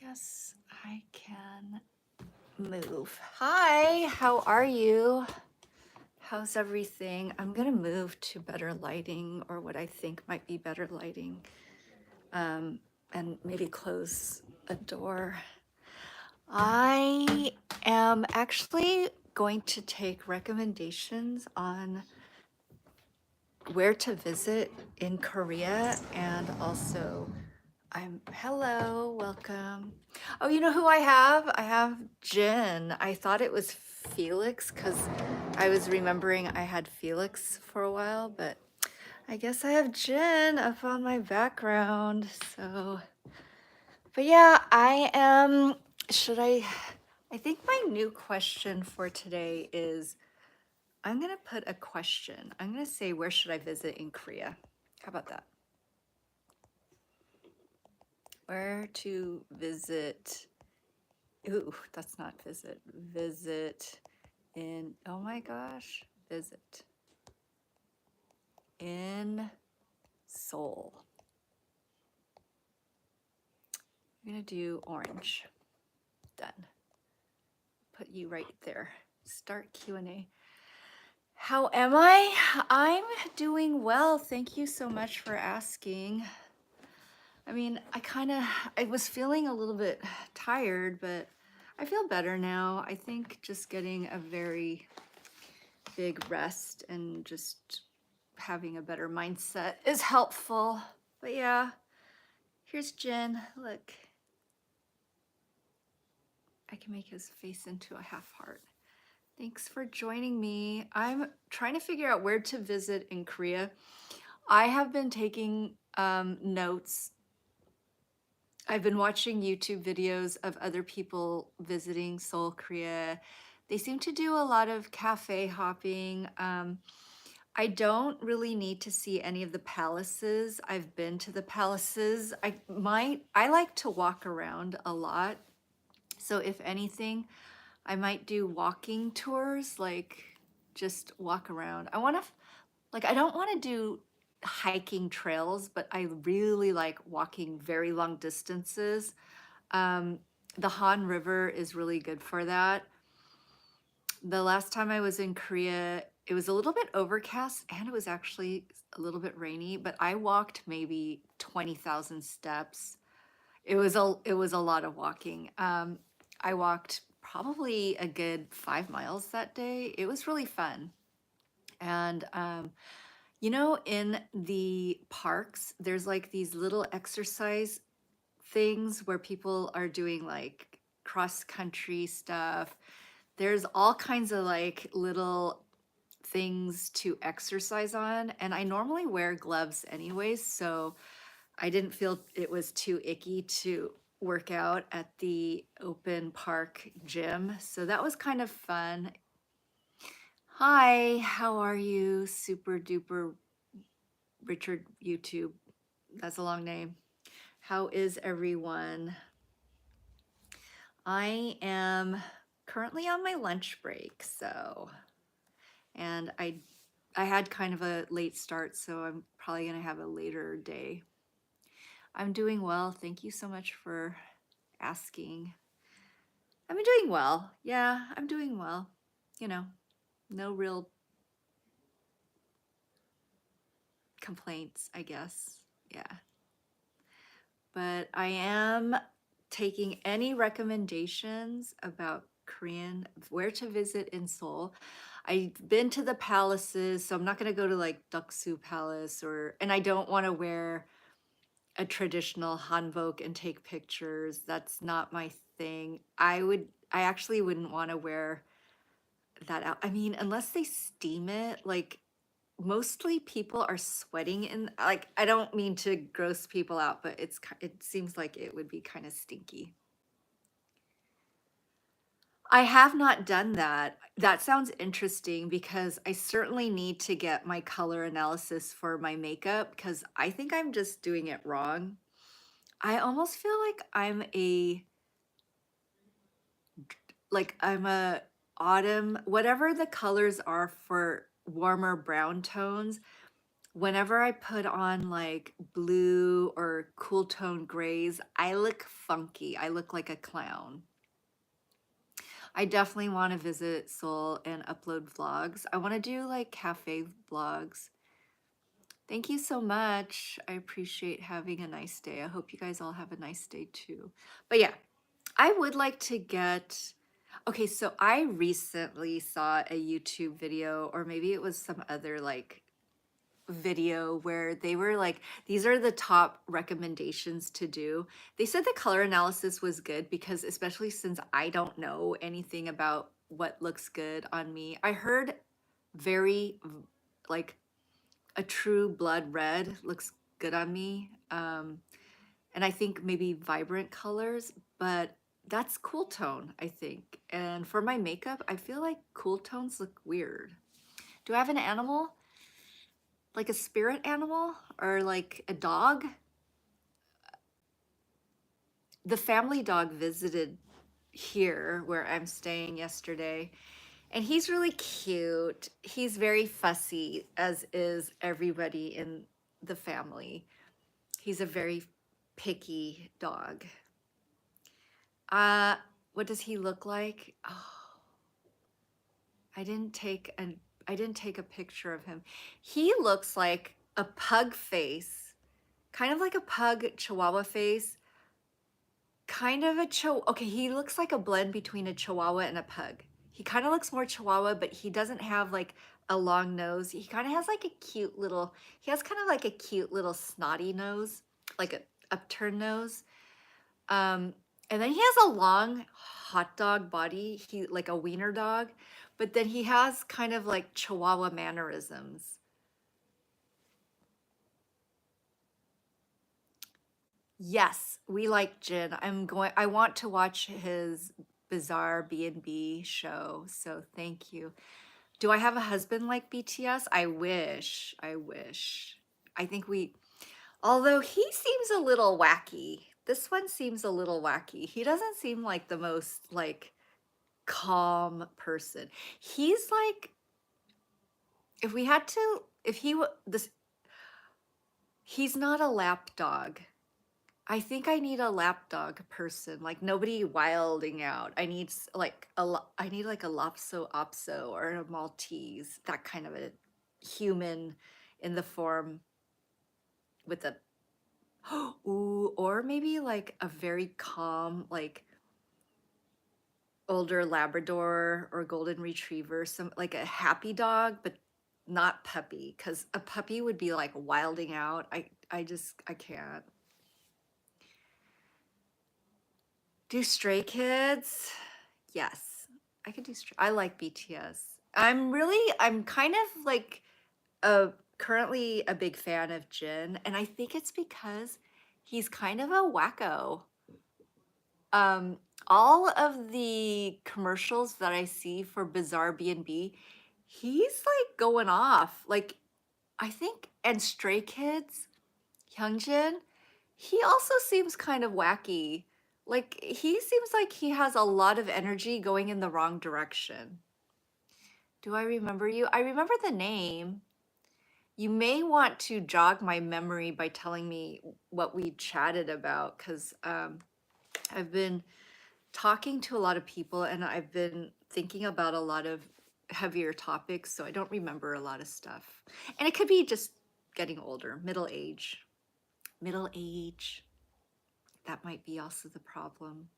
guess I can move. Hi, how are you? How's everything? I'm gonna move to better lighting, or what I think might be better lighting, and maybe close a door. I am actually going to take recommendations on where to visit in Korea, and also hello, welcome. Oh, you know who I have? I have Jin. I thought it was Felix because I was remembering I had Felix for a while, but I guess I have Jin up on my background. So, but yeah, I think my new question for today is I'm going to put a question. I'm going to say, where should I visit in Korea? How about that? Where to visit? Ooh, that's not visit. Visit in, oh my gosh, visit in Seoul. I'm gonna do orange. Done. Put you right there. Start Q&A. How am I? I'm doing well. Thank you so much for asking. I mean, I was feeling a little bit tired, but I feel better now. I think just getting a very big rest and just having a better mindset is helpful. But yeah, here's Jin. Look, I can make his face into a half heart. Thanks for joining me. I'm trying to figure out where to visit in Korea. I have been taking notes. I've been watching YouTube videos of other people visiting Seoul, Korea. They seem to do a lot of cafe hopping. I don't really need to see any of the palaces. I've been to the palaces. I like to walk around a lot. So if anything, I might do walking tours, like just walk around. I don't want to do hiking trails, but I really like walking very long distances. The Han River is really good for that. The last time I was in Korea, it was a little bit overcast and it was actually a little bit rainy, but I walked maybe 20,000 steps. It was a lot of walking. I walked probably a good 5 miles that day. It was really fun. And in the parks, there's like these little exercise things where people are doing like cross country stuff. There's all kinds of like little things to exercise on, and I normally wear gloves anyways, so I didn't feel it was too icky to work out at the open park gym. So that was kind of fun. Hi, how are you? Super duper Richard YouTube. That's a long name. How is everyone? I am currently on my lunch break, and I had kind of a late start, so I'm probably gonna have a later day. I'm doing well. Thank you so much for asking. I'm doing well. Yeah, I'm doing well. No real complaints, I guess. Yeah. But I am taking any recommendations about Korean, where to visit in Seoul. I've been to the palaces, so I'm not going to go to like Doksu Palace and I don't want to wear a traditional hanbok and take pictures. That's not my thing. I actually wouldn't want to wear that out. I mean, unless they steam it, like mostly people are sweating in, like, I don't mean to gross people out, but it seems like it would be kind of stinky. I have not done that. That sounds interesting because I certainly need to get my color analysis for my makeup because I think I'm just doing it wrong. I almost feel I'm a autumn, whatever the colors are for warmer brown tones. whenever I put on like blue or cool tone grays, I look funky. I look like a clown. I definitely want to visit Seoul and upload vlogs. I want to do like cafe vlogs. Thank you so much. I appreciate having a nice day. I hope you guys all have a nice day too. But yeah, I would like to get. Okay, so I recently saw a YouTube video, or maybe it was some other like video where they were like, these are the top recommendations to do. They said the color analysis was good because, especially since I don't know anything about what looks good on me, I heard very like a true blood red looks good on me. And I think maybe vibrant colors, but that's cool tone, I think. And for my makeup, I feel like cool tones look weird. Do I have an animal? Like a spirit animal or like a dog? The family dog visited here where I'm staying yesterday, and he's really cute. He's very fussy, as is everybody in the family. He's a very picky dog. Uh, what does he look like? Oh, I didn't take an I didn't take a picture of him. He looks like a pug face, kind of like a pug chihuahua face, kind of a okay, he looks like a blend between a chihuahua and a pug. He kind of looks more chihuahua, but he doesn't have like a long nose. He kind of has like a cute little, he has kind of like a cute little snotty nose, like a upturned nose. Um, and then he has a long hot dog body, he like a wiener dog, but then he has kind of like chihuahua mannerisms. Yes, we like Jin. I want to watch his bizarre B&B show, so thank you. Do I have a husband like BTS? I wish. I wish. I think although he seems a little wacky. This one seems a little wacky. He doesn't seem like the most like calm person. He's like, if we had to, if he this he's not a lap dog. I think I need a lapdog person, like nobody wilding out. I need like I need like a Lopso Opso or a Maltese, that kind of a human in the form with a ooh, or maybe like a very calm, like older Labrador or Golden Retriever, some like a happy dog, but not puppy, because a puppy would be like wilding out. I can't. Do Stray Kids? Yes, I could do Stray. I like BTS. I'm kind of like currently a big fan of Jin, and I think it's because he's kind of a wacko. Um, all of the commercials that I see for Bizarre B&B, he's like going off. Like, I think, and Stray Kids, Hyungjin, he also seems kind of wacky. Like, he seems like he has a lot of energy going in the wrong direction. Do I remember you? I remember the name. You may want to jog my memory by telling me what we chatted about, because I've been talking to a lot of people and I've been thinking about a lot of heavier topics, so I don't remember a lot of stuff. And it could be just getting older, middle age. Middle age. That might be also the problem.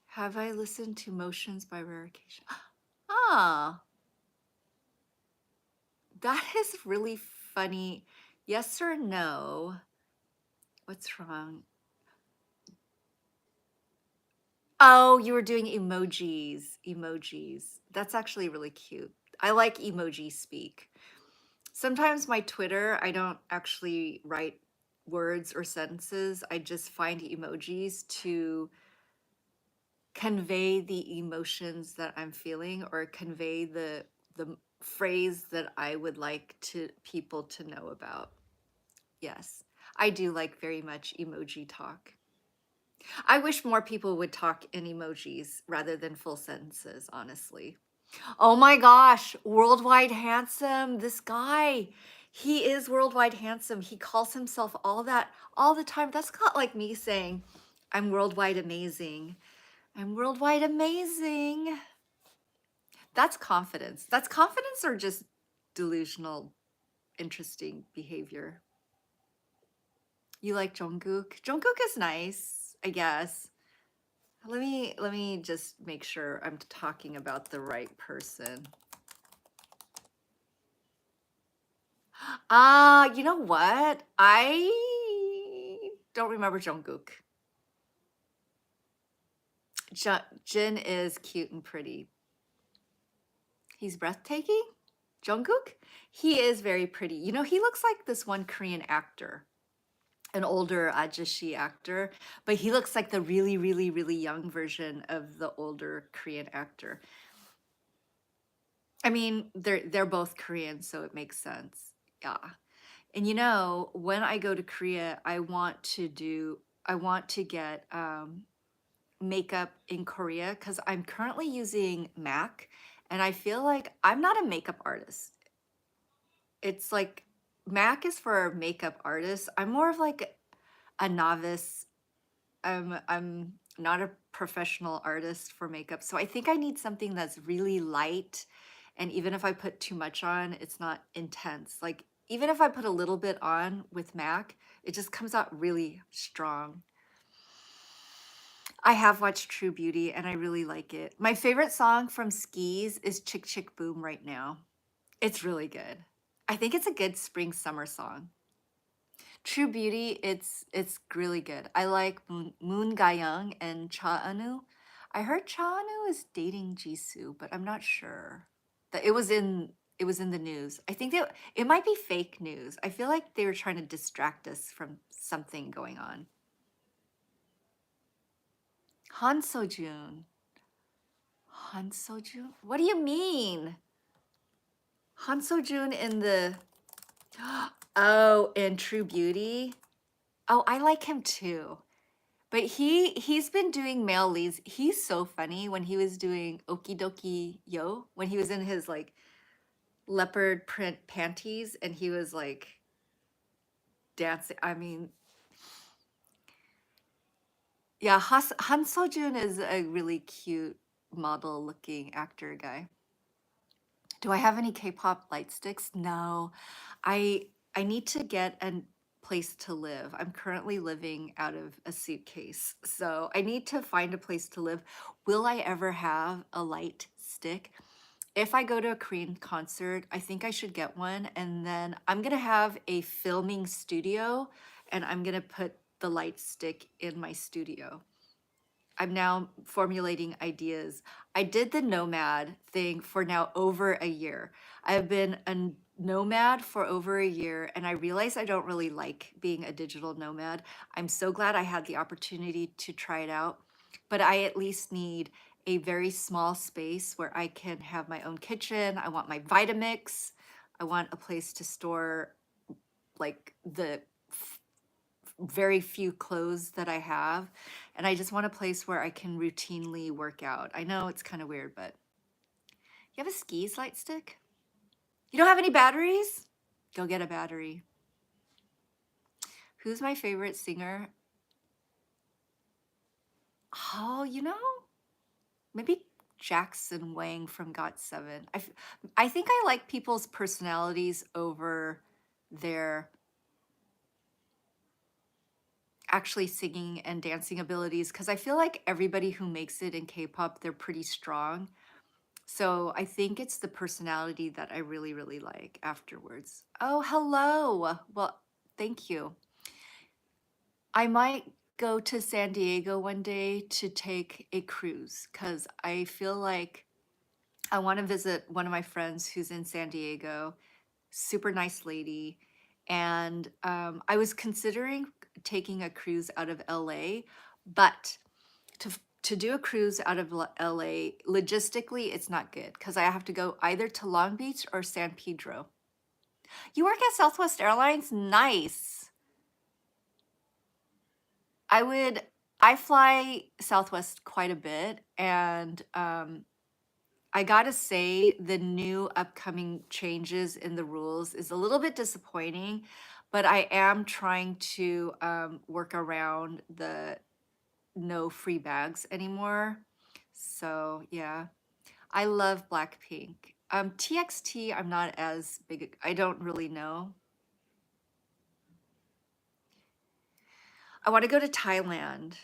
Have I listened to Motions by Rare Occasion? Ah, that is really funny. Yes or no? What's wrong? Oh, you were doing emojis. Emojis. That's actually really cute. I like emoji speak. Sometimes my Twitter, I don't actually write words or sentences. I just find emojis to convey the emotions that I'm feeling or convey the phrase that I would like to people to know about. Yes, I do like very much emoji talk. I wish more people would talk in emojis rather than full sentences, honestly. Oh my gosh, worldwide handsome. This guy, he is worldwide handsome. He calls himself all that all the time. That's not like me saying, I'm worldwide amazing. I'm worldwide amazing. That's confidence. That's confidence or just delusional, interesting behavior. You like Jungkook? Jungkook is nice, I guess. Let me just make sure I'm talking about the right person. You know what? I don't remember Jungkook. Jin is cute and pretty. He's breathtaking. Jungkook? He is very pretty. You know, he looks like this one Korean actor, an older ajashi actor, but he looks like the really, really, really young version of the older Korean actor. I mean, they're both Korean, so it makes sense. Yeah. And you know, when I go to Korea, I want to get makeup in Korea because I'm currently using MAC and I feel like I'm not a makeup artist. It's like MAC is for makeup artists. I'm more of like a novice. I'm not a professional artist for makeup. So I think I need something that's really light. And even if I put too much on, it's not intense. Like even if I put a little bit on with MAC, it just comes out really strong. I have watched True Beauty and I really like it. My favorite song from Skis is Chick Chick Boom right now. It's really good. I think it's a good spring summer song. True Beauty, it's really good. I like Moon Ga-young and Cha Anu. I heard Cha Anu is dating Jisoo, but I'm not sure. That it was in the news. I think that it might be fake news. I feel like they were trying to distract us from something going on. Han Sojun. Han Sojun? What do you mean? Han Sojun in the oh, in True Beauty. Oh, I like him too. But he's been doing male leads. He's so funny when he was doing Okidoki Yo, when he was in his like leopard print panties and he was like dancing. I mean, yeah, Han Sojun is a really cute model looking actor guy. Do I have any K-pop light sticks? No. I I need to get a place to live. I'm currently living out of a suitcase. So I need to find a place to live. Will I ever have a light stick? If I go to a Korean concert, I think I should get one. And then I'm going to have a filming studio and I'm going to put the light stick in my studio. I'm now formulating ideas. I did the nomad thing for now over a year. I've been a nomad for over a year and I realize I don't really like being a digital nomad. I'm so glad I had the opportunity to try it out, but I at least need a very small space where I can have my own kitchen. I want my Vitamix. I want a place to store like the very few clothes that I have. And I just want a place where I can routinely work out. I know it's kind of weird, but you have a skis light stick? You don't have any batteries? Go get a battery. Who's my favorite singer? Oh, you know, maybe Jackson Wang from GOT7. I think I like people's personalities over their actually singing and dancing abilities because I feel like everybody who makes it in K-pop, they're pretty strong. So I think it's the personality that I really, really like afterwards. Oh, hello. Well, thank you. I might go to San Diego one day to take a cruise because I feel like I want to visit one of my friends who's in San Diego, super nice lady. And I was considering taking a cruise out of LA, but to do a cruise out of LA, logistically, it's not good because I have to go either to Long Beach or San Pedro. You work at Southwest Airlines? Nice. I would, I fly Southwest quite a bit and I gotta say, the new upcoming changes in the rules is a little bit disappointing, but I am trying to work around the no free bags anymore. So yeah, I love Blackpink. TXT, I'm not as big. I don't really know. I want to go to Thailand.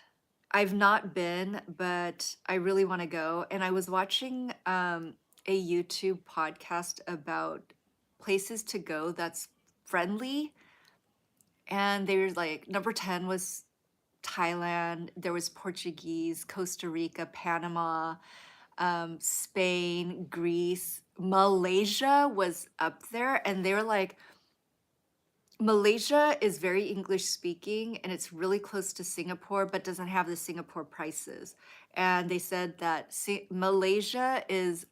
I've not been, but I really want to go. And I was watching a YouTube podcast about places to go that's friendly. And they were like, number 10 was Thailand, there was Portuguese, Costa Rica, Panama, Spain, Greece, Malaysia was up there. And they were like, Malaysia is very English speaking and it's really close to Singapore, but doesn't have the Singapore prices. And they said that Malaysia is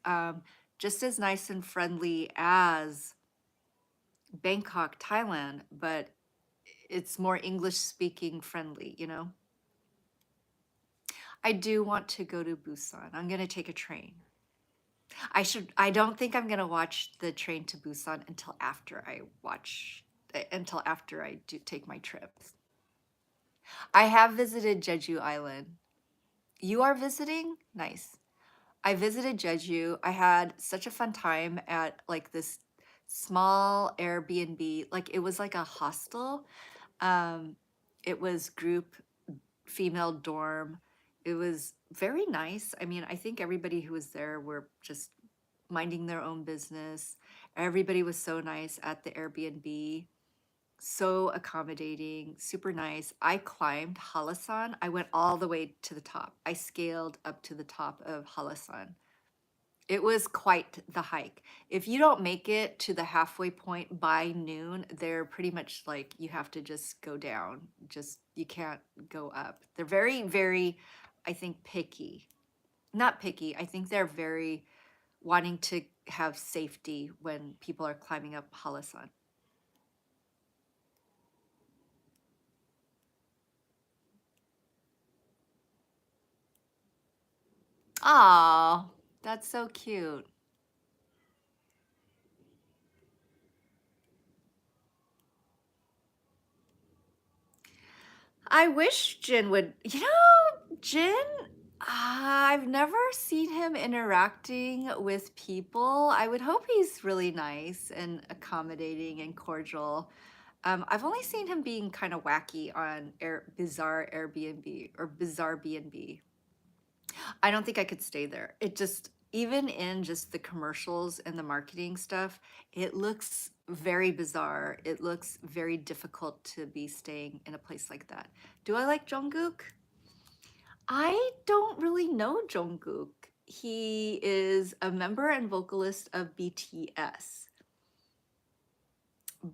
just as nice and friendly as Bangkok, Thailand, but it's more English speaking friendly, you know? I do want to go to Busan. I'm going to take a train. I don't think I'm going to watch the train to Busan until after I do take my trips. I have visited Jeju Island. You are visiting? Nice. I visited Jeju. I had such a fun time at like this small Airbnb. Like it was like a hostel. Um, it was group female dorm. It was very nice. I mean, I think everybody who was there were just minding their own business. Everybody was so nice at the Airbnb, so accommodating, super nice. I climbed Halasan. I went all the way to the top. I scaled up to the top of Halasan. It was quite the hike. If you don't make it to the halfway point by noon, they're pretty much like you have to just go down. Just you can't go up. They're very, very, I think, picky. Not picky. I think they're very wanting to have safety when people are climbing up Halasan. Oh, that's so cute. I wish Jin would, Jin, I've never seen him interacting with people. I would hope he's really nice and accommodating and cordial. I've only seen him being kind of wacky on Bizarre Airbnb or Bizarre B&B. I don't think I could stay there. It just, even in just the commercials and the marketing stuff, it looks very bizarre. It looks very difficult to be staying in a place like that. Do I like Jungkook? I don't really know Jungkook. He is a member and vocalist of BTS,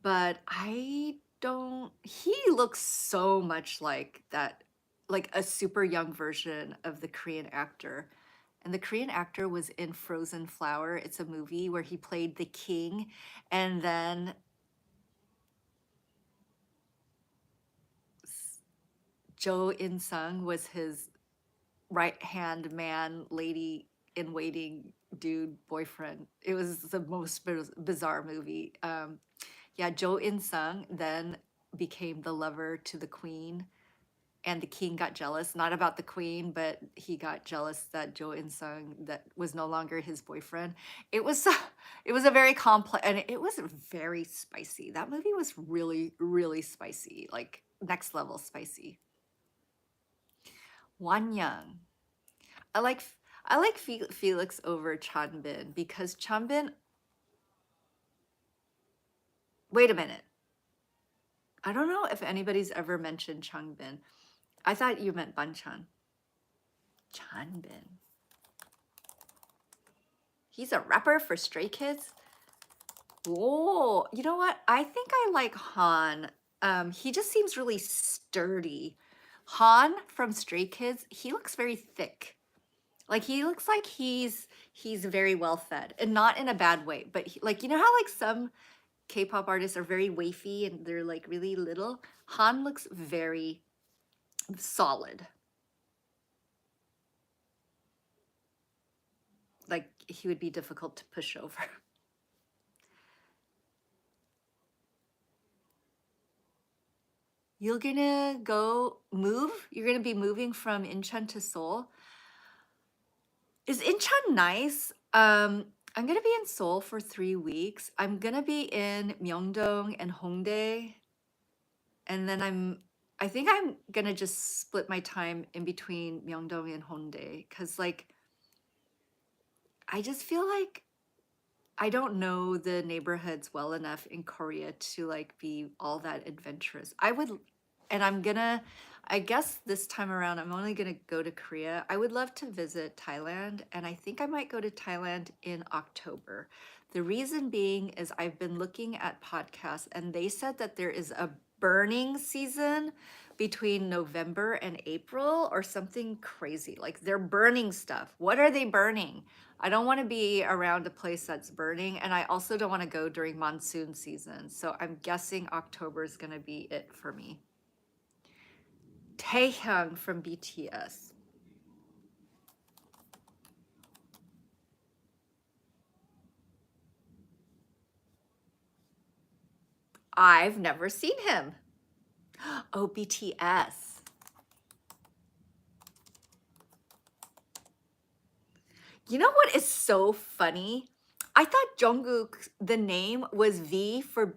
but I don't, he looks so much like that, like a super young version of the Korean actor. And the Korean actor was in Frozen Flower. It's a movie where he played the king. And then Jo In Sung was his right hand man, lady in waiting, dude, boyfriend. It was the most bizarre movie. Yeah, Jo In Sung then became the lover to the queen, and the king got jealous, not about the queen, but he got jealous that Jo In Sung that was no longer his boyfriend. It was it was a very complex, and it was very spicy. That movie was really, really spicy, like next level spicy. Wan Young. I like I like Felix over Chanbin because Chanbin. Wait a minute. I don't know if anybody's ever mentioned Changbin. I thought you meant Banchan. Chanbin. He's a rapper for Stray Kids. Oh, you know what? I think I like Han. He just seems really sturdy. Han from Stray Kids, he looks very thick. Like he looks like he's very well fed, and not in a bad way. But like you know how like some K-pop artists are very wafy and they're like really little. Han looks very solid. Like he would be difficult to push over. You're gonna You're gonna be moving from Incheon to Seoul. Is Incheon nice? I'm gonna be in Seoul for 3 weeks. I'm gonna be in Myeongdong and Hongdae, and then I think I'm gonna just split my time in between Myeongdong and Hongdae, because like I just feel like I don't know the neighborhoods well enough in Korea to like be all that adventurous. And I guess this time around, I'm only gonna go to Korea. I would love to visit Thailand, and I think I might go to Thailand in October. The reason being is I've been looking at podcasts, and they said that there is a burning season between November and April or something crazy. Like they're burning stuff. What are they burning? I don't want to be around a place that's burning, and I also don't want to go during monsoon season. So I'm guessing October is going to be it for me. Taehyung from BTS. I've never seen him. Oh, BTS. You know what is so funny? I thought Jungkook, the name was V for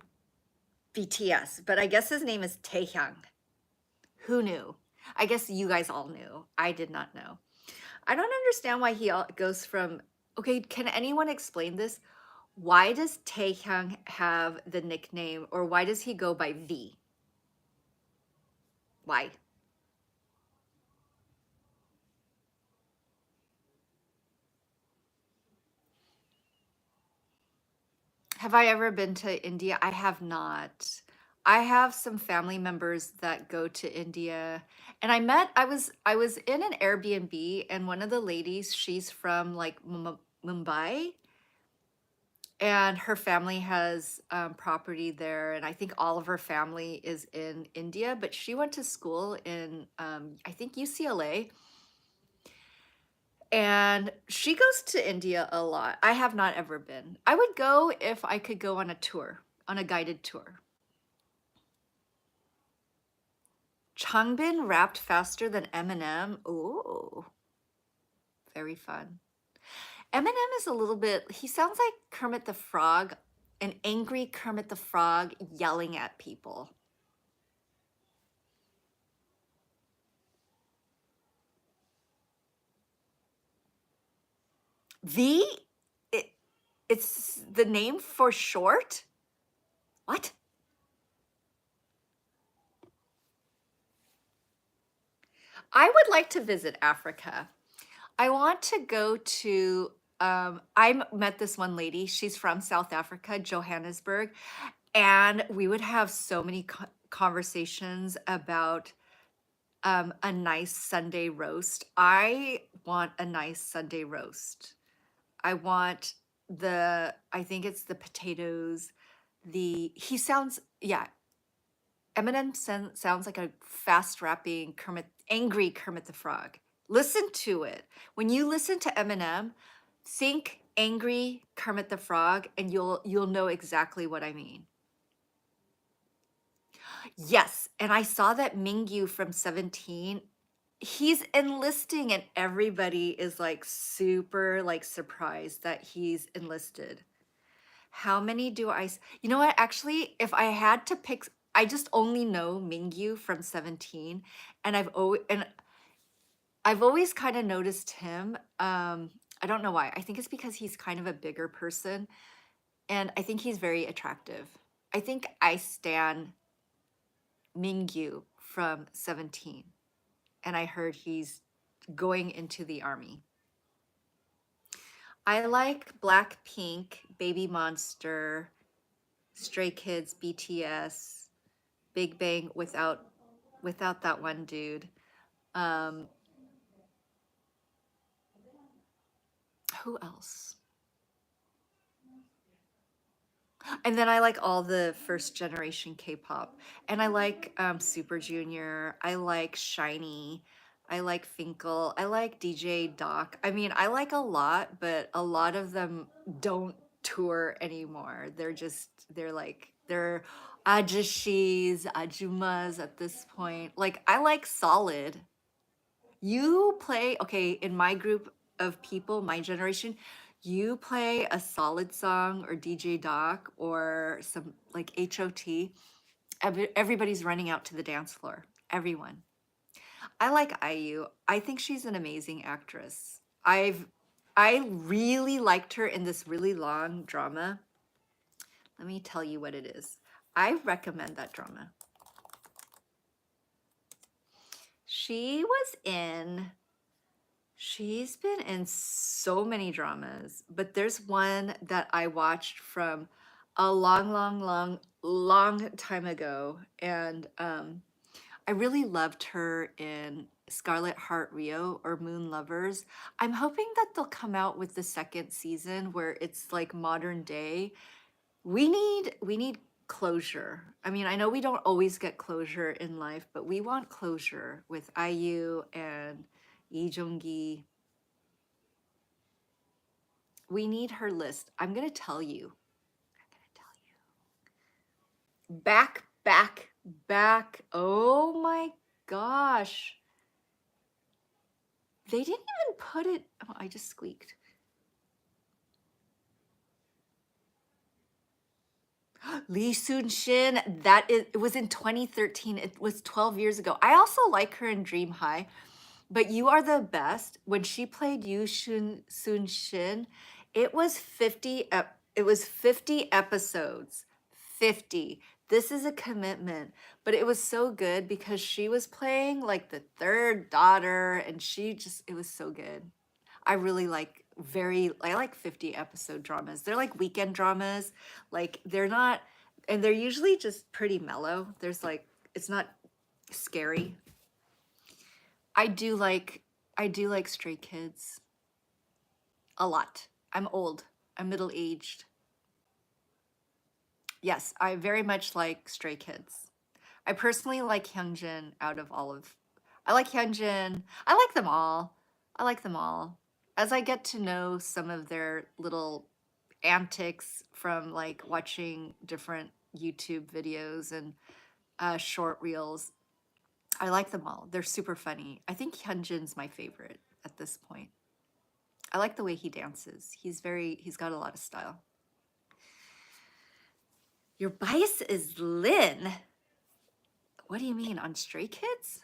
BTS, but I guess his name is Taehyung. Who knew? I guess you guys all knew. I did not know. I don't understand why goes from. Okay, can anyone explain this? Why does Taehyung have the nickname, or why does he go by V? Why? Have I ever been to India? I have not. I have some family members that go to India, and I was in an Airbnb, and one of the ladies, she's from like Mumbai, and her family has property there, and I think all of her family is in India, but she went to school in I think UCLA, and she goes to India a lot. I have not ever been. I would go if I could go on a tour, on a guided tour. Changbin rapped faster than Eminem. Ooh, very fun. Eminem is a little bit, he sounds like Kermit the Frog, an angry Kermit the Frog yelling at people. V? It, it's the name for short? What? I would like to visit Africa. I want to go to, I met this one lady. She's from South Africa, Johannesburg. And we would have so many conversations about a nice Sunday roast. I want a nice Sunday roast. I want I think it's the potatoes, he sounds, yeah, Eminem sounds like a fast rapping angry Kermit the Frog. Listen to it. When you listen to Eminem, think angry Kermit the Frog, and you'll know exactly what I mean. Yes, and I saw that Mingyu from 17, he's enlisting, and everybody is like super like surprised that he's enlisted. How many do you know what? Actually, if I had to pick, I just only know Mingyu from 17, and I've always kind of noticed him. I don't know why. I think it's because he's kind of a bigger person, and I think he's very attractive. I think I stan Mingyu from 17, and I heard he's going into the army. I like Blackpink, Baby Monster, Stray Kids, BTS, Big Bang without that one dude. Um, who else? And then I like all the first generation K-pop, and I like Super Junior. I like Shiny. I like Finkel. I like DJ Doc. I mean, I like a lot, but a lot of them don't tour anymore. They're ajishis, ajumas at this point. Like, I like solid. You play, okay, in my group of people, my generation, you play a solid song or DJ Doc or some like HOT. Everybody's running out to the dance floor. Everyone. I like IU. I think she's an amazing actress. I really liked her in this really long drama. Let me tell you what it is. I recommend that drama. She was in She's been in so many dramas, but there's one that I watched from a long time ago, and I really loved her in Scarlet Heart Rio or Moon Lovers. I'm hoping that they'll come out with the second season where it's like modern day. We need closure. I mean, I know we don't always get closure in life, but we want closure with IU and Lee Jung-gi. We need her list. I'm gonna tell you. I'm gonna tell you. Back. Oh my gosh. They didn't even put it. Oh, I just squeaked. Lee Soon Shin. It was in 2013. It was 12 years ago. I also like her in Dream High. But You Are the Best, when she played Soon Shin, it was 50 episodes. 50. This is a commitment. But it was so good because she was playing like the third daughter and it was so good. I really I like 50 episode dramas. They're like weekend dramas. Like and they're usually just pretty mellow. It's not scary. I do like Stray Kids a lot. I'm old. I'm middle-aged. Yes, I very much like Stray Kids. I personally like Hyunjin out of all of I like Hyunjin. I like them all. I like them all. As I get to know some of their little antics from like watching different YouTube videos and short reels, I like them all. They're super funny. I think Hyunjin's my favorite at this point. I like the way he dances. He's got a lot of style. Your bias is Lin. What do you mean, on Stray Kids?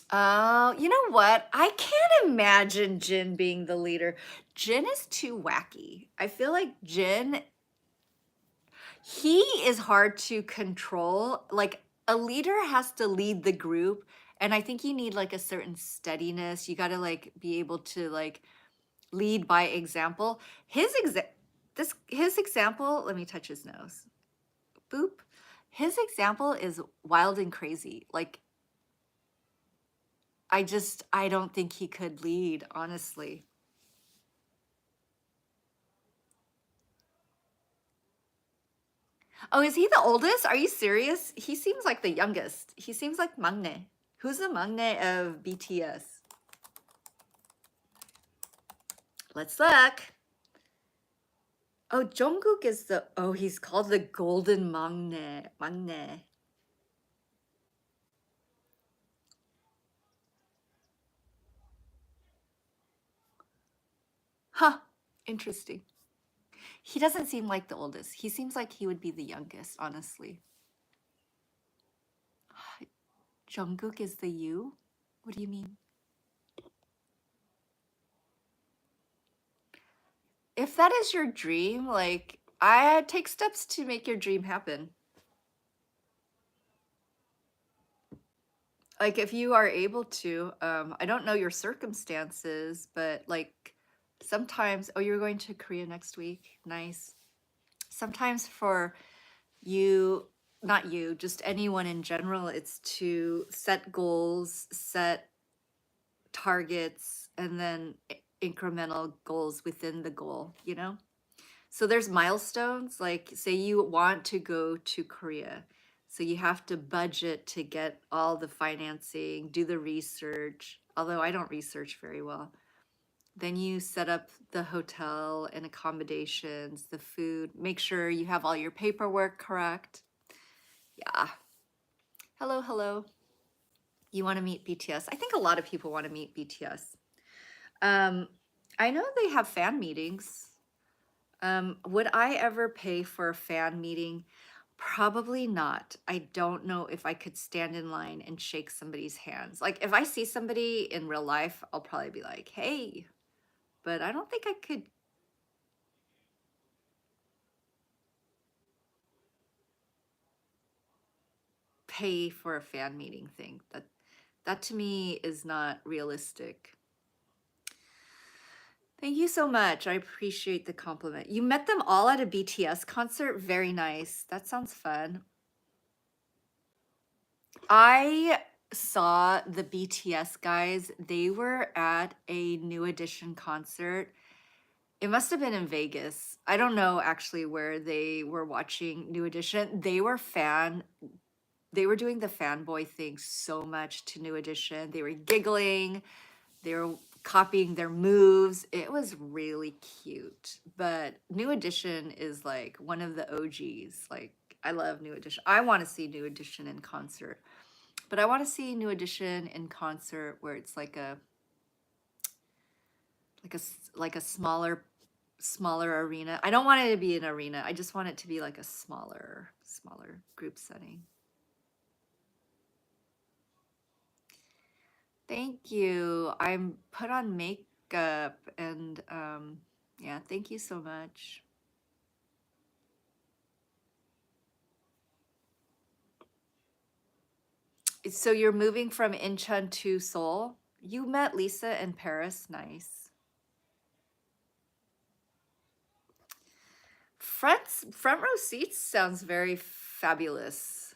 Oh, you know what? I can't imagine Jin being the leader. Jin is too wacky. I feel like he is hard to control. Like a leader has to lead the group, and I think you need like a certain steadiness. You got to like be able to like lead by example. His example, let me touch his nose. Boop. His example is wild and crazy. Like I don't think he could lead, honestly. Oh, is he the oldest? Are you serious? He seems like the youngest. He seems like maknae. Who's the maknae of BTS? Let's look. Oh, Jungkook is he's called the golden maknae. Maknae. Huh, interesting. He doesn't seem like the oldest. He seems like he would be the youngest, honestly. Jungkook is the you? What do you mean? If that is your dream, like, I take steps to make your dream happen. Like, if you are able to, I don't know your circumstances, but like sometimes, oh, you're going to Korea next week. Nice. Sometimes for you, not you, just anyone in general, it's to set goals, set targets, and then incremental goals within the goal, you know? So there's milestones, like say you want to go to Korea. So you have to budget to get all the financing, do the research, although I don't research very well. Then you set up the hotel and accommodations, the food, make sure you have all your paperwork correct. Yeah. Hello, hello. You want to meet BTS? I think a lot of people want to meet BTS. Um, I know they have fan meetings. Would I ever pay for a fan meeting? Probably not. I don't know if I could stand in line and shake somebody's hands. Like if I see somebody in real life, I'll probably be like, "Hey," but I don't think I could pay for a fan meeting thing. That to me is not realistic. Thank you so much. I appreciate the compliment. You met them all at a BTS concert. Very nice. That sounds fun. I saw the BTS guys. They were at a New Edition concert. It must have been in Vegas. I don't know actually where they were watching New Edition. They were doing the fanboy thing so much to New Edition. They were giggling, they were copying their moves. It was really cute. But New Edition is like one of the OGs. Like I love New Edition. I want to see New Edition in concert. But I want to see New Edition in concert where it's like a smaller arena. I don't want it to be an arena. I just want it to be like a smaller group setting. Thank you. I'm put on makeup and yeah, thank you so much. So you're moving from Incheon to Seoul? You met Lisa in Paris. Nice. Front row seats sounds very fabulous.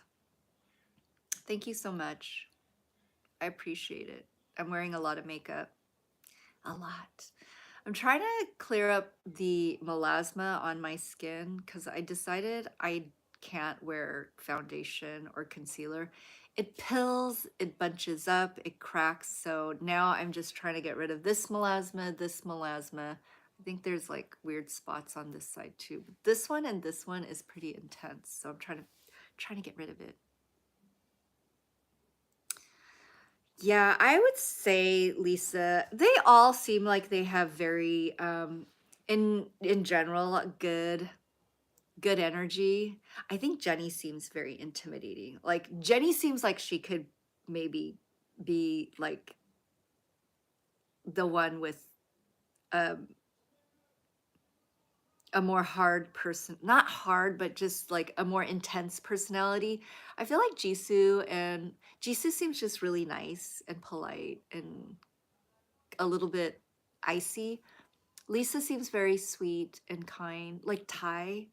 Thank you so much. I appreciate it. I'm wearing a lot of makeup. A lot. I'm trying to clear up the melasma on my skin because I decided I can't wear foundation or concealer. It pills, it bunches up, it cracks. So now I'm just trying to get rid of this melasma, this melasma. I think there's like weird spots on this side too. This one and this one is pretty intense. So I'm trying to get rid of it. Yeah, I would say, Lisa, they all seem like they have very in general good energy. I think Jenny seems very intimidating. Like Jenny seems like she could maybe be like the one with um a more hard person, not hard, but just like a more intense personality. I feel like Jisoo seems just really nice and polite and a little bit icy. Lisa seems very sweet and kind, like Ty.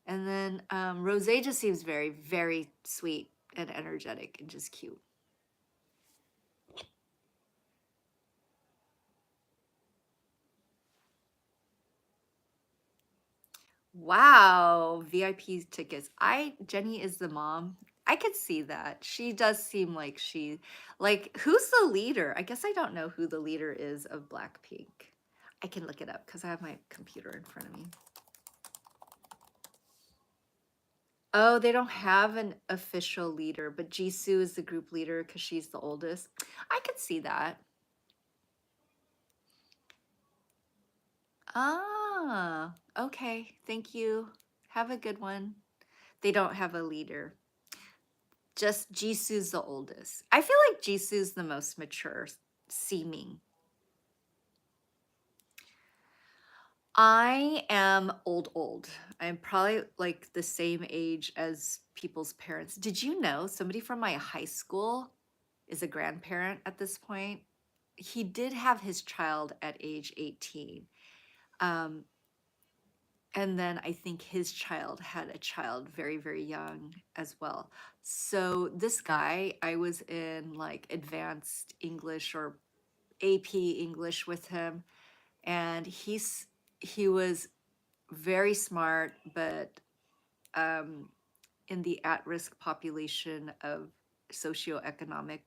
And then Rose just seems very, very sweet and energetic and just cute. Wow, VIP tickets. Jenny is the mom. I could see that. She does seem like like, who's the leader? I guess I don't know who the leader is of Blackpink. I can look it up because I have my computer in front of me. Oh, they don't have an official leader, but Jisoo is the group leader because she's the oldest. I could see that. Ah, okay. Thank you. Have a good one. They don't have a leader. Just Jisoo's the oldest. I feel like Jisoo's the most mature seeming. I am old. I'm probably like the same age as people's parents. Did you know somebody from my high school is a grandparent at this point? He did have his child at age 18. Um, and then I think his child had a child very, very young as well. So this guy, I was in like advanced English or AP English with him. and he was very smart, but um, in the at-risk population of socioeconomic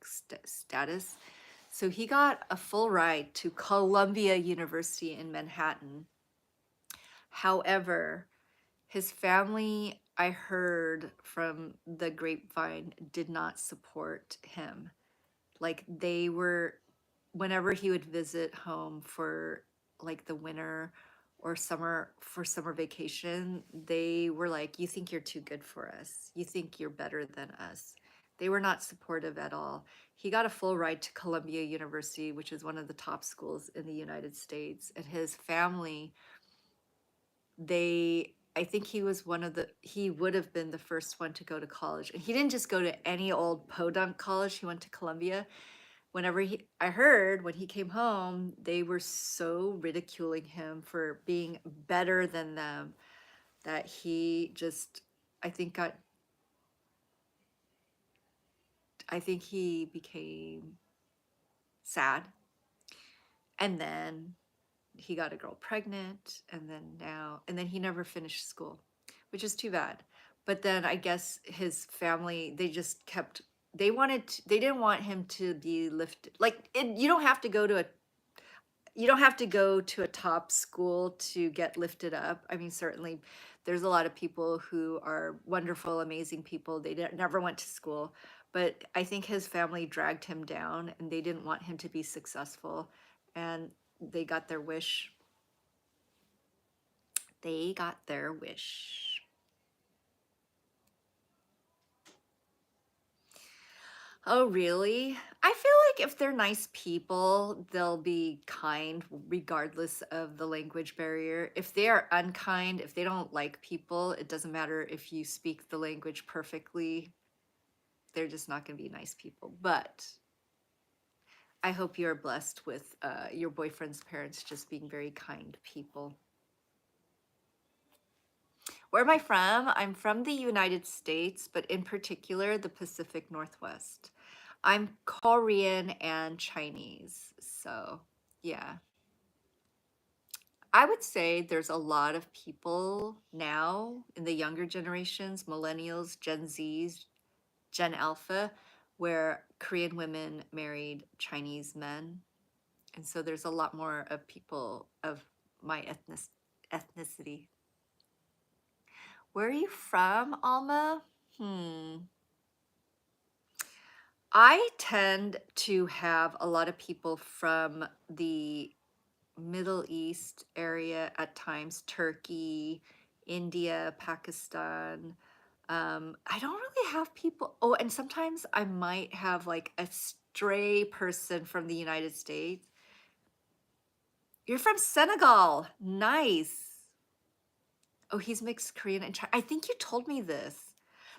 status. So he got a full ride to Columbia University in Manhattan. However, his family, I heard from the grapevine, did not support him. Like they were, whenever he would visit home for like the winter or summer for summer vacation, they were like, "You think you're too good for us. You think you're better than us." They were not supportive at all. He got a full ride to Columbia University, which is one of the top schools in the United States, and his family, I think he was he would have been the first one to go to college. And he didn't just go to any old podunk college, he went to Columbia. I heard when he came home, they were so ridiculing him for being better than them that he just, I think got, I think he became sad. And then he got a girl pregnant, and then he never finished school, which is too bad. But then I guess his family, they just kept, they didn't want him to be lifted. Like, you don't have to go to a, you don't have to go to a top school to get lifted up. I mean, certainly there's a lot of people who are wonderful, amazing people. They never went to school, but I think his family dragged him down and they didn't want him to be successful. And they got their wish. They got their wish. Oh, really? I feel like if they're nice people, they'll be kind regardless of the language barrier. If they are unkind, if they don't like people, it doesn't matter if you speak the language perfectly, they're just not going to be nice people. But I hope you're blessed with your boyfriend's parents just being very kind people. Where am I from? I'm from the United States, but in particular, the Pacific Northwest. I'm Korean and Chinese. So, yeah. I would say there's a lot of people now in the younger generations, millennials, Gen Zs, Gen Alpha, where Korean women married Chinese men. And so there's a lot more of people of my ethnicity. Where are you from, Alma? I tend to have a lot of people from the Middle East area at times, Turkey, India, Pakistan. I don't really have people. Oh, and sometimes I might have like a stray person from the United States. You're from Senegal. Nice. Oh, he's mixed Korean and Chinese. I think you told me this.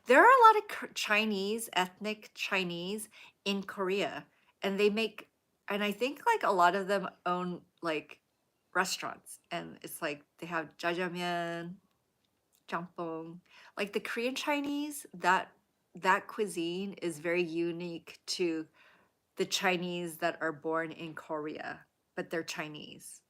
There are a lot of Chinese, ethnic Chinese in Korea, and they make, and I think like a lot of them own like restaurants, and it's like they have jjajangmyeon, jjampong. Like the Korean Chinese, that cuisine is very unique to the Chinese that are born in Korea, but they're Chinese.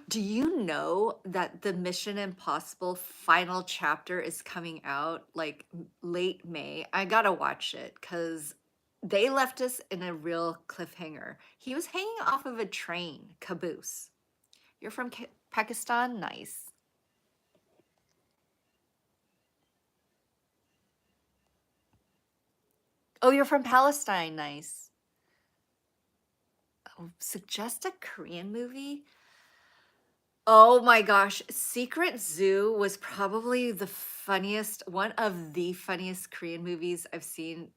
Do you know that the Mission Impossible final chapter is coming out like late May? I gotta watch it because they left us in a real cliffhanger. He was hanging off of a train, caboose. You're from Pakistan? Nice. Oh, you're from Palestine? Nice. Oh, suggest a Korean movie? Oh my gosh, Secret Zoo was probably one of the funniest Korean movies I've seen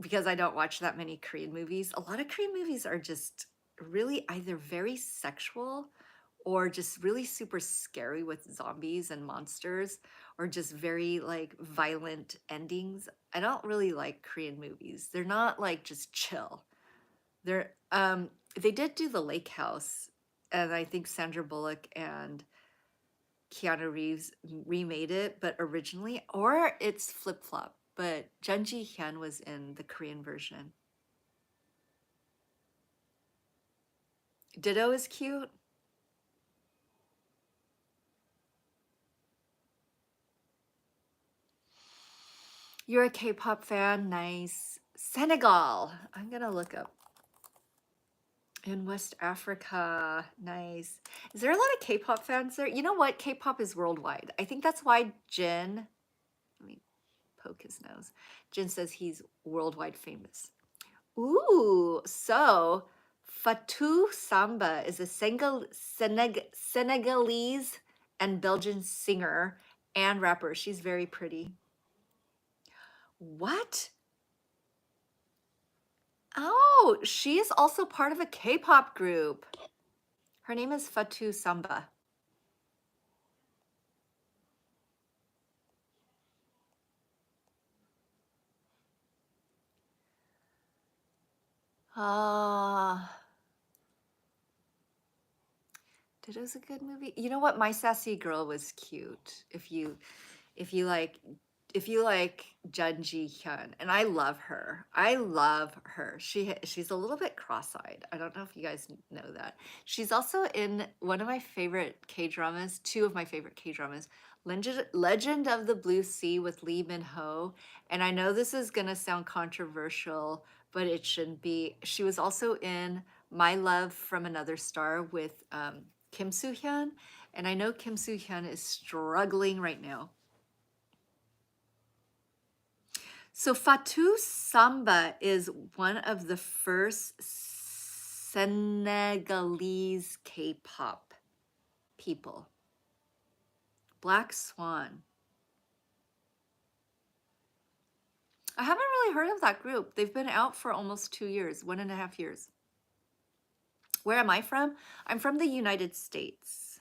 because I don't watch that many Korean movies. A lot of Korean movies are just really either very sexual or just really super scary with zombies and monsters or just very like violent endings. I don't really like Korean movies. They're not like just chill. They did do The Lake House, and I think Sandra Bullock and Keanu Reeves remade it, but originally, or it's flip flop. But Jun Ji Hyun was in the Korean version. Ditto is cute. You're a K-pop fan. Nice. Senegal. I'm gonna look up. In West Africa. Nice. Is there a lot of K-pop fans there? You know what? K-pop is worldwide. I think that's why Jin, let me poke his nose. Jin says he's worldwide famous. Ooh, so Fatou Samba is a Senegalese and Belgian singer and rapper. She's very pretty. What? Oh, she is also part of a K-pop group. Her name is Fatou Samba. Ah, Ditto's a good movie. You know what? My Sassy Girl was cute. if you like if you like Jun Ji Hyun, and I love her. I love her. She's a little bit cross-eyed. I don't know if you guys know that. She's also in one of my favorite K-dramas, two of my favorite K-dramas, Legend of the Blue Sea with Lee Min-ho. And I know this is gonna sound controversial, but it shouldn't be. She was also in My Love from Another Star with Kim Soo-hyun. And I know Kim Soo-hyun is struggling right now. So Fatou Samba is one of the first Senegalese K-pop people. Black Swan. I haven't really heard of that group. They've been out for almost 2 years, 1.5 years. Where am I from? I'm from the United States,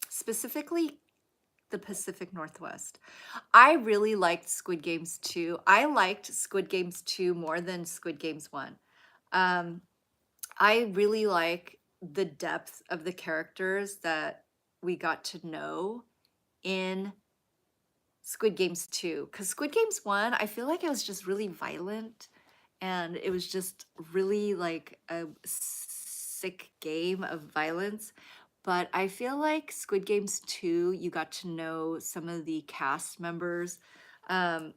specifically the Pacific Northwest. I really liked Squid Games 2. I liked Squid Games 2 more than Squid Games 1. Um, I really like the depth of the characters that we got to know in Squid Games 2. Because Squid Games 1, I feel like it was just really violent and it was just really like a sick game of violence. But I feel like Squid Games 2, you got to know some of the cast members. Um,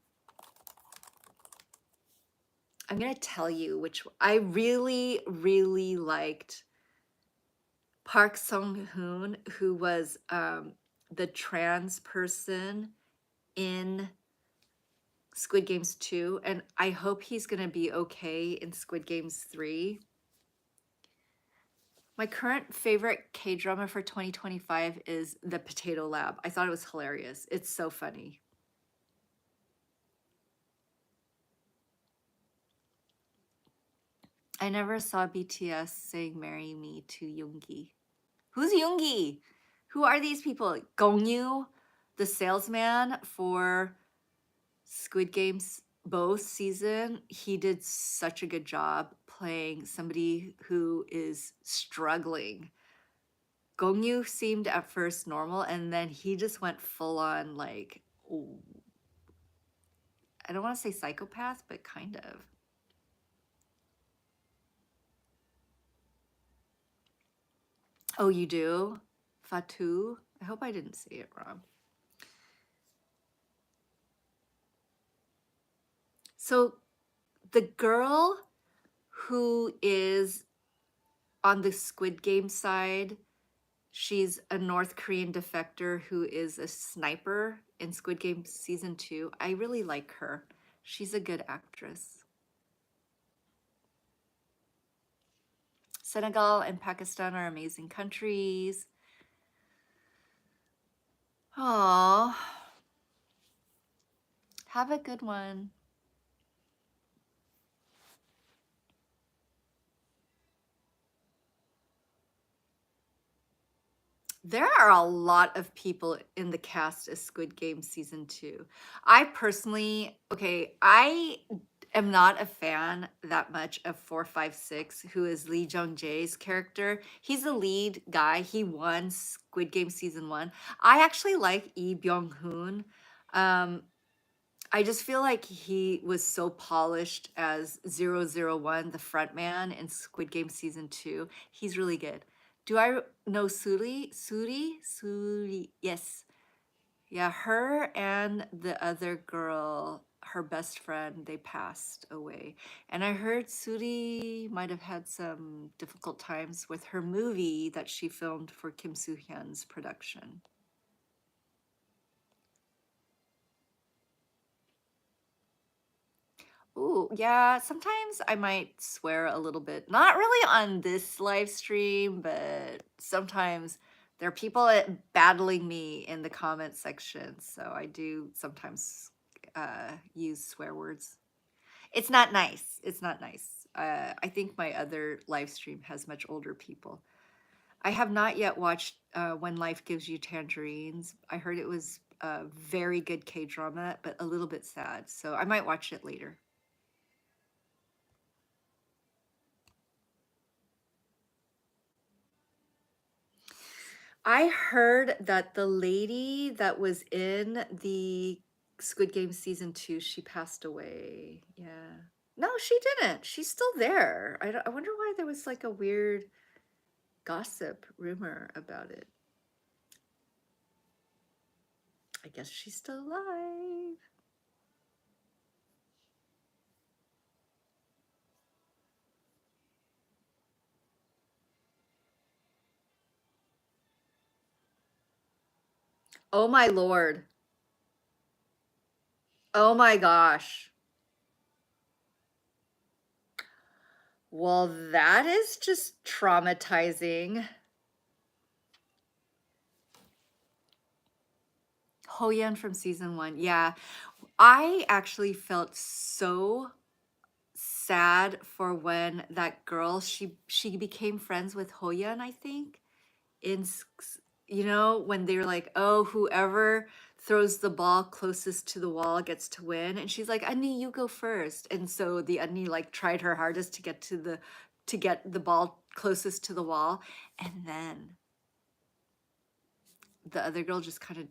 I'm gonna tell you which I really, really liked Park Sung-hoon, who was the trans person in Squid Games 2, and I hope he's gonna be okay in Squid Games 3. My current favorite K-drama for 2025 is The Potato Lab. I thought it was hilarious. It's so funny. I never saw BTS saying "Marry Me" to Yoongi. Who's Yoongi? Who are these people? Gongyu, the salesman for Squid Games both season, he did such a good job playing somebody who is struggling. Gongyu seemed at first normal, and then he just went full on like, I don't want to say psychopath, but kind of. Oh, you do? Fatu? I hope I didn't say it wrong. So the girl who is on the Squid Game side, she's a North Korean defector who is a sniper in Squid Game season 2. I really like her. She's a good actress. Senegal and Pakistan are amazing countries. Oh, have a good one. There are a lot of people in the cast of Squid Game season 2. I personally, okay, I am not a fan that much of 456, who is Lee Jung Jae's character. He's the lead guy. He won Squid Game season 1. I actually like Lee Byung Hoon. Um, I just feel like he was so polished as 001, the front man in Squid Game season 2. He's really good. Do I know Suri? Suri? Suri. Yes. Yeah, her and the other girl, her best friend, they passed away. And I heard Suri might have had some difficult times with her movie that she filmed for Kim Soo Hyun's production. Ooh, yeah, sometimes I might swear a little bit. Not really on this live stream, but sometimes there are people battling me in the comment section, so I do sometimes use swear words. It's not nice. It's not nice. I think my other live stream has much older people. I have not yet watched When Life Gives You Tangerines. I heard it was a very good K-drama, but a little bit sad, so I might watch it later. I heard that the lady that was in the Squid Game season 2, she passed away. Yeah. No, she didn't. She's still there. I wonder why there was like a weird gossip rumor about it. I guess she's still alive. Oh my lord. Oh my gosh. Well, that is just traumatizing. Hoyeon from season 1. Yeah. I actually felt so sad for when that girl, she became friends with Hoyeon, I think, in you know, when they're like, oh, whoever throws the ball closest to the wall gets to win, and she's like, Annie, you go first. And so the Annie like tried her hardest to get the ball closest to the wall, and then the other girl just kind of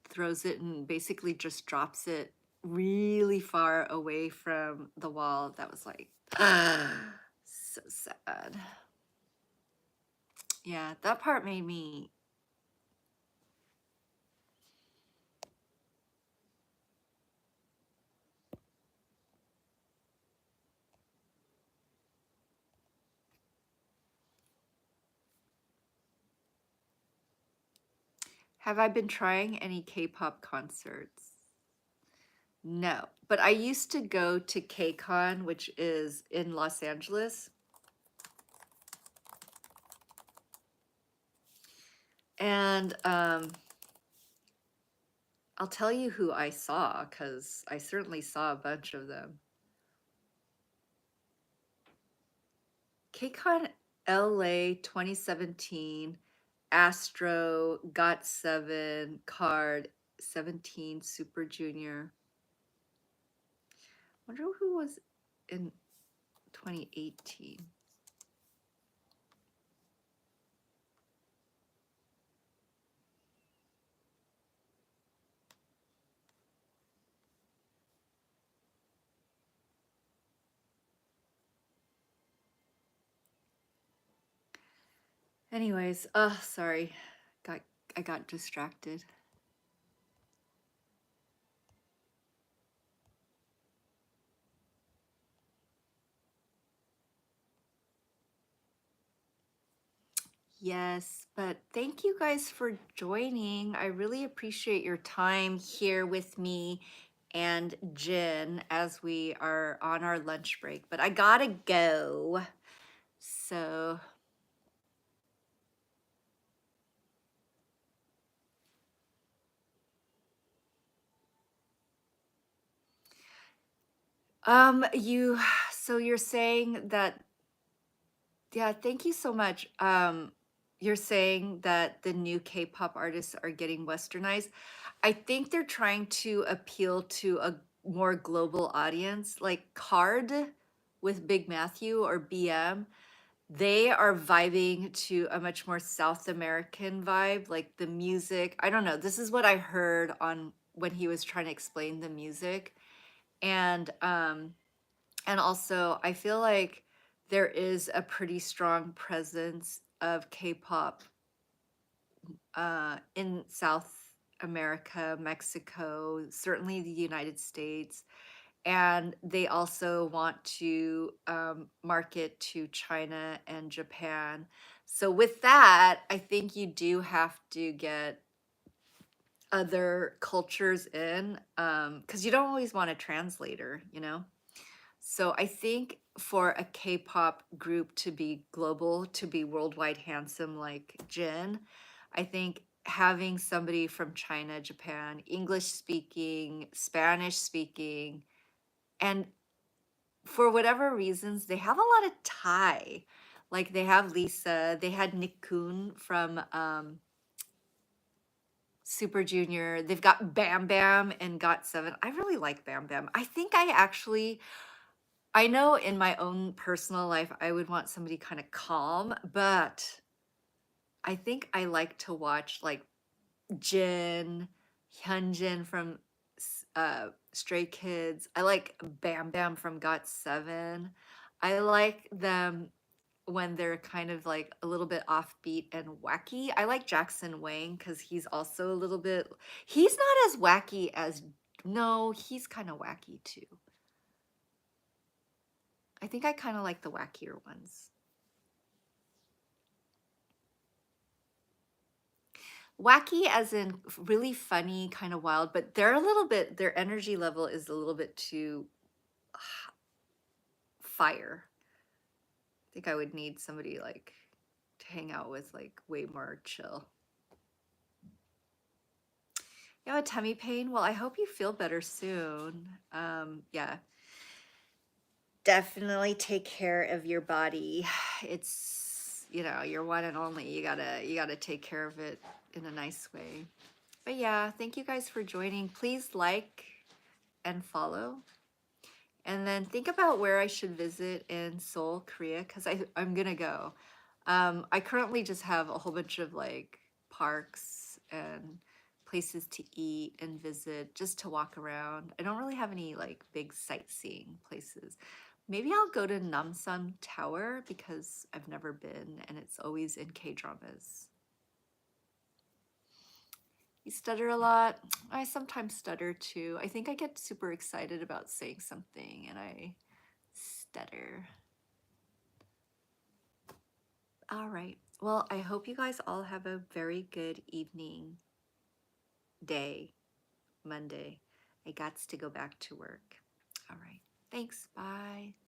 throws it and basically just drops it really far away from the wall. That was like so sad. Yeah, that part made me. Have I been trying any K-pop concerts? No, but I used to go to KCON, which is in Los Angeles. And I'll tell you who I saw, because I certainly saw a bunch of them. KCON LA 2017, Astro, Got7, Card, 17, Super Junior. Wonder who was in 2018. Anyways, sorry. I got distracted. Yes, but thank you guys for joining. I really appreciate your time here with me and Jen as we are on our lunch break. But I gotta go. So, you, so you're saying that, yeah, thank you so much. You're saying that the new K-pop artists are getting westernized. I think they're trying to appeal to a more global audience, like Card with Big Matthew or BM. They are vibing to a much more South American vibe, like the music. I don't know. This is what I heard on when he was trying to explain the music. And and also I feel like there is a pretty strong presence of K-pop in South America, Mexico, certainly the United States, and they also want to market to China and Japan. So with that, I think you do have to get other cultures in, because you don't always want a translator, you know? So I think for a K-pop group to be global, to be worldwide handsome like Jin, I think having somebody from China, Japan, English speaking, Spanish speaking, and for whatever reasons, they have a lot of Thai. Like they have Lisa, they had Nick Kun from Super Junior. They've got Bam Bam and Got Seven. I really like Bam Bam. I think I know in my own personal life, I would want somebody kind of calm, but I think I like to watch like Jin, Hyunjin from Stray Kids. I like Bam Bam from Got Seven. I like them when they're kind of like a little bit offbeat and wacky. I like Jackson Wang because he's also a little bit, he's not as wacky as, no, he's kind of wacky too. I think I kind of like the wackier ones. Wacky as in really funny, kind of wild, but they're a little bit, their energy level is a little bit too fire. I think I would need somebody like to hang out with, like way more chill. You have a tummy pain? Well, I hope you feel better soon. Yeah. Definitely take care of your body. It's, you know, your one and only. You gotta take care of it in a nice way. But yeah, thank you guys for joining. Please like and follow. And then think about where I should visit in Seoul, Korea, because I'm gonna go. I currently just have a whole bunch of like parks and places to eat and visit, just to walk around. I don't really have any like big sightseeing places. Maybe I'll go to Namsan Tower because I've never been and it's always in K-dramas. You stutter a lot. I sometimes stutter too. I think I get super excited about saying something and I stutter. All right. Well, I hope you guys all have a very good evening, day, Monday. I got to go back to work. All right. Thanks. Bye.